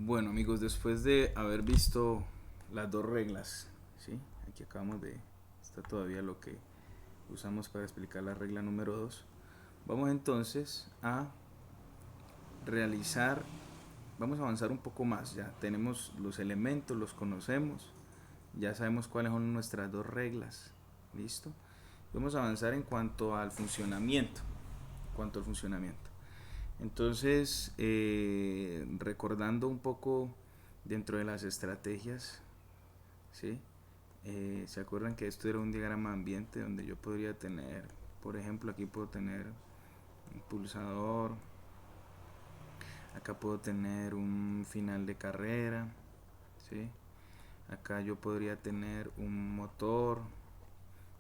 Bueno amigos, después de haber visto las dos reglas, ¿sí? Aquí acabamos de... Está todavía lo que usamos para explicar la regla número 2. Vamos entonces a realizar, vamos a avanzar un poco más. Ya tenemos los elementos, los conocemos, ya sabemos cuáles son nuestras dos reglas. ¿Listo? Vamos a avanzar en cuanto al funcionamiento. Entonces, recordando un poco dentro de las estrategias, ¿sí? ¿Se acuerdan que esto era un diagrama ambiente donde yo podría tener, por ejemplo, aquí puedo tener un pulsador, acá puedo tener un final de carrera, ¿sí? Acá yo podría tener un motor,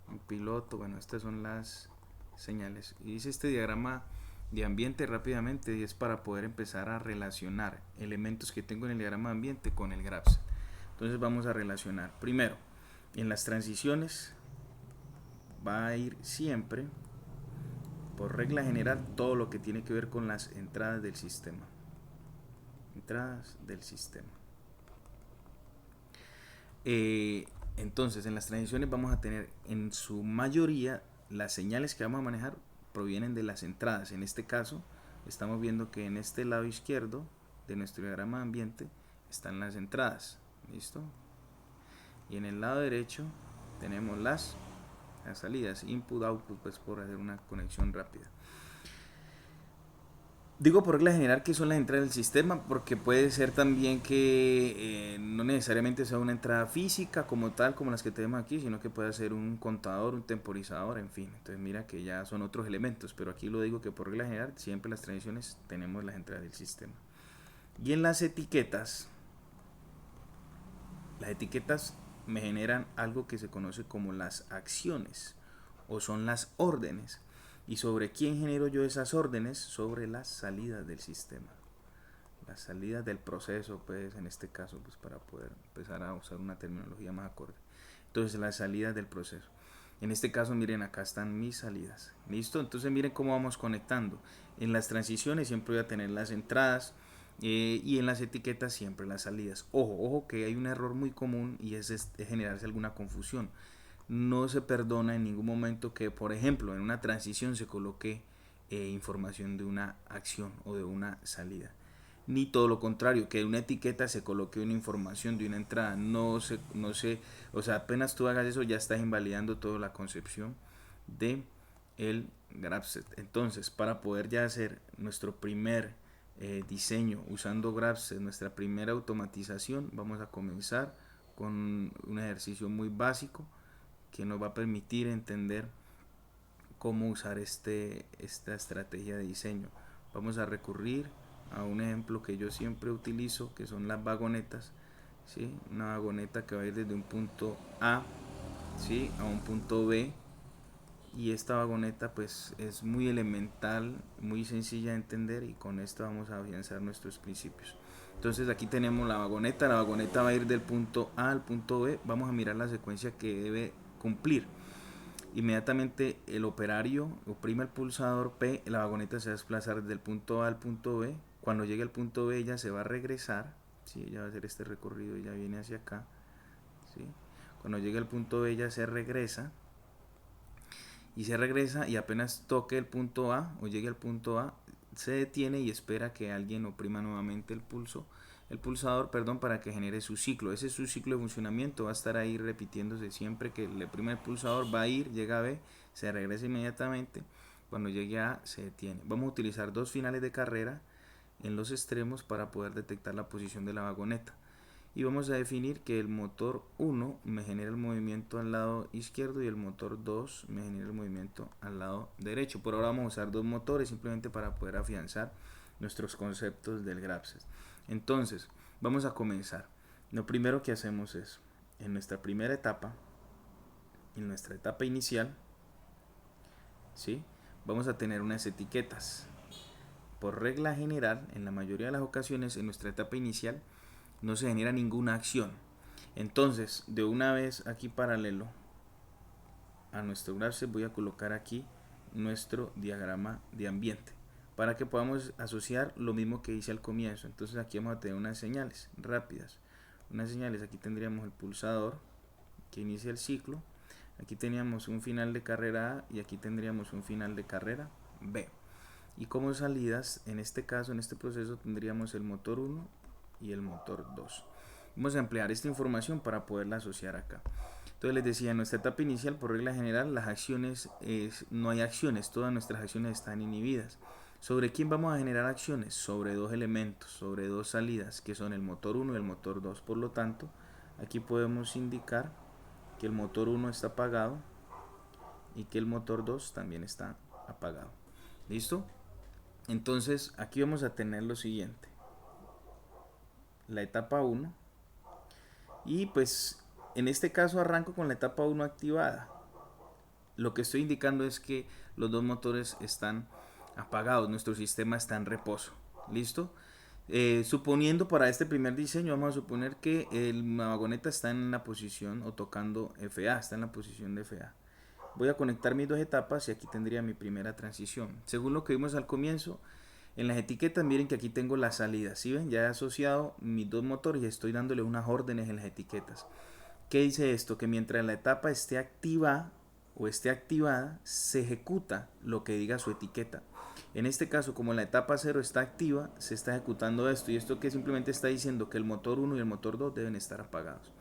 un piloto, bueno, estas son las señales. Y hice este diagrama de ambiente rápidamente y es para poder empezar a relacionar elementos que tengo en el diagrama de ambiente con el GraphSet. Entonces vamos a relacionar. Primero, en las transiciones va a ir siempre, por regla general, todo lo que tiene que ver con las entradas del sistema. Entradas del sistema. Entonces, en las transiciones vamos a tener en su mayoría las señales que vamos a manejar provienen de las entradas. En este caso, estamos viendo que en este lado izquierdo de nuestro diagrama de ambiente están las entradas. ¿Listo? Y en el lado derecho tenemos las salidas, input, output, pues por hacer una conexión rápida. Digo por regla general que son las entradas del sistema porque puede ser también que no necesariamente sea una entrada física como tal, como las que tenemos aquí, sino que puede ser un contador, un temporizador, en fin. Entonces mira que ya son otros elementos, pero aquí lo digo que por regla general siempre las transiciones tenemos las entradas del sistema. Y en las etiquetas me generan algo que se conoce como las acciones o son las órdenes. ¿Y sobre quién genero yo esas órdenes? Sobre las salidas del sistema. Las salidas del proceso, pues en este caso, pues para poder empezar a usar una terminología más acorde. Entonces, las salidas del proceso. En este caso, miren, acá están mis salidas. ¿Listo? Entonces, miren cómo vamos conectando. En las transiciones siempre voy a tener las entradas y en las etiquetas siempre las salidas. Ojo que hay un error muy común y es generarse alguna confusión. No se perdona en ningún momento que, por ejemplo, en una transición se coloque información de una acción o de una salida. Ni todo lo contrario, que en una etiqueta se coloque una información de una entrada. O sea, apenas tú hagas eso ya estás invalidando toda la concepción de el GraphSet. Entonces, para poder ya hacer nuestro primer diseño usando GraphSet, nuestra primera automatización, vamos a comenzar con un ejercicio muy básico que nos va a permitir entender cómo usar esta estrategia de diseño. Vamos a recurrir a un ejemplo que yo siempre utilizo, que son las vagonetas. ¿Sí? Una vagoneta que va a ir desde un punto A, ¿sí?, a un punto B, y esta vagoneta pues es muy elemental, muy sencilla de entender, y con esto vamos a afianzar nuestros principios. Entonces aquí tenemos la vagoneta va a ir del punto A al punto B. Vamos a mirar la secuencia que debe cumplir. Inmediatamente el operario oprime el pulsador P, la vagoneta se va a desplazar desde el punto A al punto B. Cuando llegue al punto B ella se va a regresar, ¿sí? Ella va a hacer este recorrido, ella viene hacia acá, ¿sí? Cuando llegue al punto B ella se regresa y apenas toque el punto A o llegue al punto A, se detiene y espera que alguien oprima nuevamente el pulsador, para que genere su ciclo. Ese es su ciclo de funcionamiento, va a estar ahí repitiéndose siempre que le oprima el pulsador, va a ir, llega a B, se regresa inmediatamente, cuando llegue a A se detiene. Vamos a utilizar dos finales de carrera en los extremos para poder detectar la posición de la vagoneta. Y vamos a definir que el motor 1 me genera el movimiento al lado izquierdo y el motor 2 me genera el movimiento al lado derecho. Por ahora vamos a usar dos motores simplemente para poder afianzar nuestros conceptos del GraphSet. Entonces, vamos a comenzar. Lo primero que hacemos es, en nuestra primera etapa, en nuestra etapa inicial, ¿sí?, vamos a tener unas etiquetas. Por regla general, en la mayoría de las ocasiones, en nuestra etapa inicial, no se genera ninguna acción. Entonces, de una vez aquí paralelo a nuestro GraphSet voy a colocar aquí nuestro diagrama de ambiente para que podamos asociar lo mismo que hice al comienzo. Entonces aquí vamos a tener unas señales rápidas. Unas señales, aquí tendríamos el pulsador que inicia el ciclo. Aquí teníamos un final de carrera A y aquí tendríamos un final de carrera B. Y como salidas, en este caso, en este proceso, tendríamos el motor 1 y el motor 2. Vamos a emplear esta información para poderla asociar acá. Entonces les decía, en nuestra etapa inicial, por regla general, las acciones, no hay acciones, todas nuestras acciones están inhibidas. ¿Sobre quién vamos a generar acciones? Sobre dos elementos, sobre dos salidas, que son el motor 1 y el motor 2. Por lo tanto, aquí podemos indicar que el motor 1 está apagado y que el motor 2 también está apagado. ¿Listo? Entonces, aquí vamos a tener lo siguiente. La etapa 1. Y pues, en este caso arranco con la etapa 1 activada. Lo que estoy indicando es que los dos motores están apagados, nuestro sistema está en reposo. ¿Listo? Suponiendo para este primer diseño, vamos a suponer que la vagoneta está en la posición o tocando FA, está en la posición de FA. Voy a conectar mis dos etapas y aquí tendría mi primera transición. Según lo que vimos al comienzo, en las etiquetas miren que aquí tengo las salidas. ¿Sí ven? Ya he asociado mis dos motores y estoy dándole unas órdenes en las etiquetas. ¿Qué dice esto? Que mientras la etapa esté activa o esté activada, se ejecuta lo que diga su etiqueta. En este caso, como la etapa 0 está activa, se está ejecutando esto. Y esto que simplemente está diciendo que el motor 1 y el motor 2 deben estar apagados.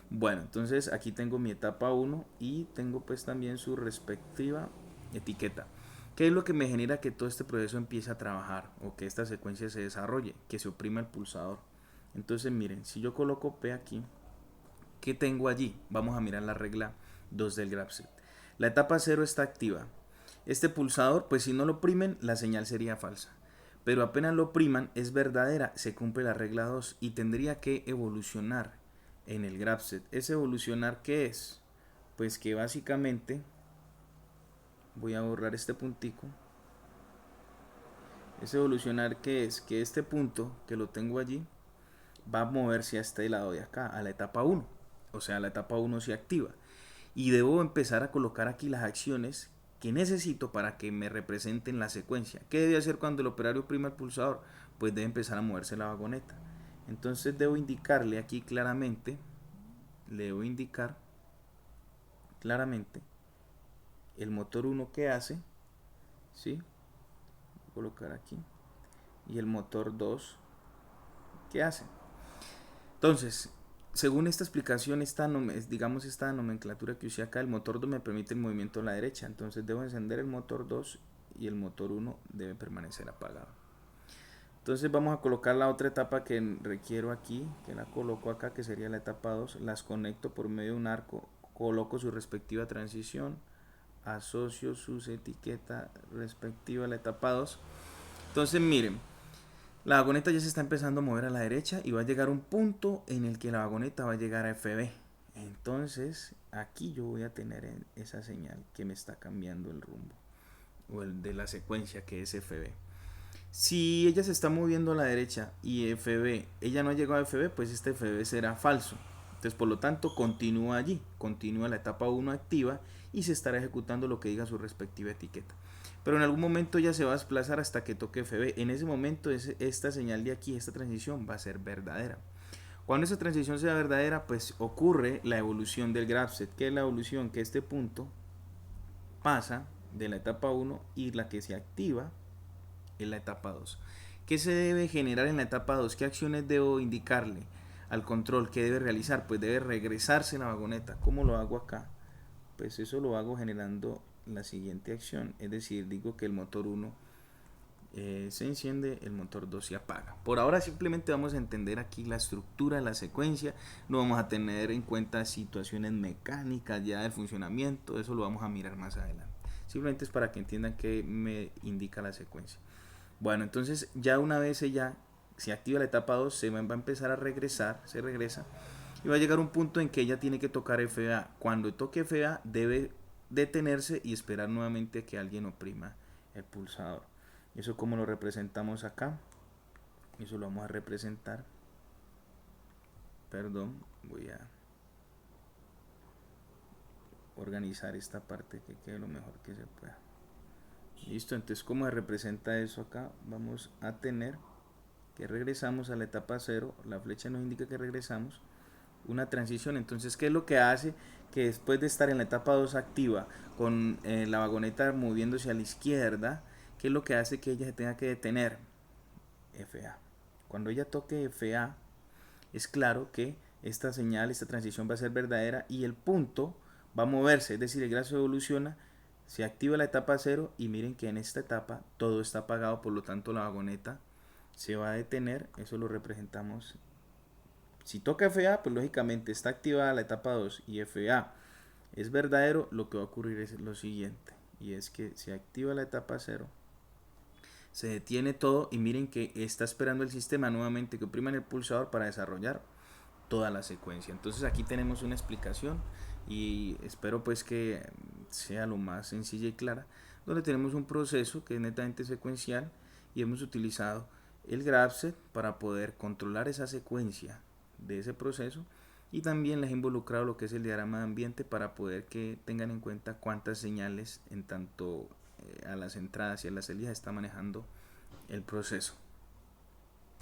Bueno, entonces aquí tengo mi etapa 1 y tengo pues también su respectiva etiqueta. ¿Qué es lo que me genera que todo este proceso empiece a trabajar o que esta secuencia se desarrolle? Que se oprima el pulsador. Entonces miren, si yo coloco P aquí, ¿qué tengo allí? Vamos a mirar la regla 2 del GraphSet. La etapa 0 está activa. Este pulsador, pues si no lo oprimen, la señal sería falsa. Pero apenas lo opriman, es verdadera, se cumple la regla 2 y tendría que evolucionar en el GraphSet. ¿Ese evolucionar qué es? Pues que básicamente, voy a borrar este puntico. Ese evolucionar qué es? Que este punto, que lo tengo allí, va a moverse a este lado de acá, a la etapa 1. O sea, la etapa 1 se activa. Y debo empezar a colocar aquí las acciones que necesito para que me representen la secuencia. ¿Qué debe hacer cuando el operario oprima el pulsador? Pues debe empezar a moverse la vagoneta. Entonces debo indicarle aquí claramente, le debo indicar claramente el motor 1 que hace, ¿sí? Voy a colocar aquí, y el motor 2 que hace. Entonces, según esta explicación, digamos esta nomenclatura que usé acá, el motor 2 me permite el movimiento a la derecha. Entonces debo encender el motor 2 y el motor 1 debe permanecer apagado. Entonces vamos a colocar la otra etapa que requiero aquí, que la coloco acá, que sería la etapa 2. Las conecto por medio de un arco, coloco su respectiva transición, asocio sus etiquetas respectiva a la etapa 2. Entonces miren, la vagoneta ya se está empezando a mover a la derecha y va a llegar un punto en el que la vagoneta va a llegar a FB. Entonces aquí yo voy a tener esa señal que me está cambiando el rumbo o el de la secuencia que es FB. Si ella se está moviendo a la derecha y FB, ella no ha llegado a FB, pues este FB será falso. Entonces por lo tanto continúa allí, continúa la etapa 1 activa y se estará ejecutando lo que diga su respectiva etiqueta. Pero en algún momento ya se va a desplazar hasta que toque FB. En ese momento esta señal de aquí, esta transición va a ser verdadera. Cuando esa transición sea verdadera, pues ocurre la evolución del GraphSet. ¿Qué es la evolución? Que este punto pasa de la etapa 1 y la que se activa en la etapa 2. ¿Qué se debe generar en la etapa 2? ¿Qué acciones debo indicarle al control que debe realizar? Pues debe regresarse la vagoneta. ¿Cómo lo hago acá? Pues eso lo hago generando la siguiente acción, es decir, digo que el motor 1 se enciende, el motor 2 se apaga. Por ahora simplemente vamos a entender aquí la estructura, la secuencia, no vamos a tener en cuenta situaciones mecánicas ya del funcionamiento, eso lo vamos a mirar más adelante. Simplemente es para que entiendan qué me indica la secuencia. Bueno, entonces ya una vez ella se activa la etapa 2, se va a empezar a regresar, se regresa y va a llegar un punto en que ella tiene que tocar FA. Cuando toque FA debe detenerse y esperar nuevamente a que alguien oprima el pulsador. Eso como lo representamos acá. Eso lo vamos a representar. Perdón, voy a organizar esta parte que quede lo mejor que se pueda. Listo, entonces ¿cómo se representa eso acá? Vamos a tener que regresamos a la etapa cero, la flecha nos indica que regresamos, una transición. Entonces, ¿qué es lo que hace que después de estar en la etapa 2 activa, con la vagoneta moviéndose a la izquierda, qué es lo que hace que ella se tenga que detener? FA. Cuando ella toque FA, es claro que esta señal, esta transición va a ser verdadera y el punto va a moverse, es decir, el gráfico evoluciona, se activa la etapa cero y miren que en esta etapa todo está apagado, por lo tanto la vagoneta se va a detener, eso lo representamos. Si toca FA, pues lógicamente está activada la etapa 2 y FA es verdadero, lo que va a ocurrir es lo siguiente, y es que se activa la etapa cero, se detiene todo y miren que está esperando el sistema nuevamente que opriman el pulsador para desarrollar toda la secuencia. Entonces aquí tenemos una explicación y espero pues que sea lo más sencilla y clara, donde tenemos un proceso que es netamente secuencial y hemos utilizado el GraphSet para poder controlar esa secuencia de ese proceso, y también les he involucrado lo que es el diagrama de ambiente para poder que tengan en cuenta cuántas señales en tanto a las entradas y a las salidas está manejando el proceso.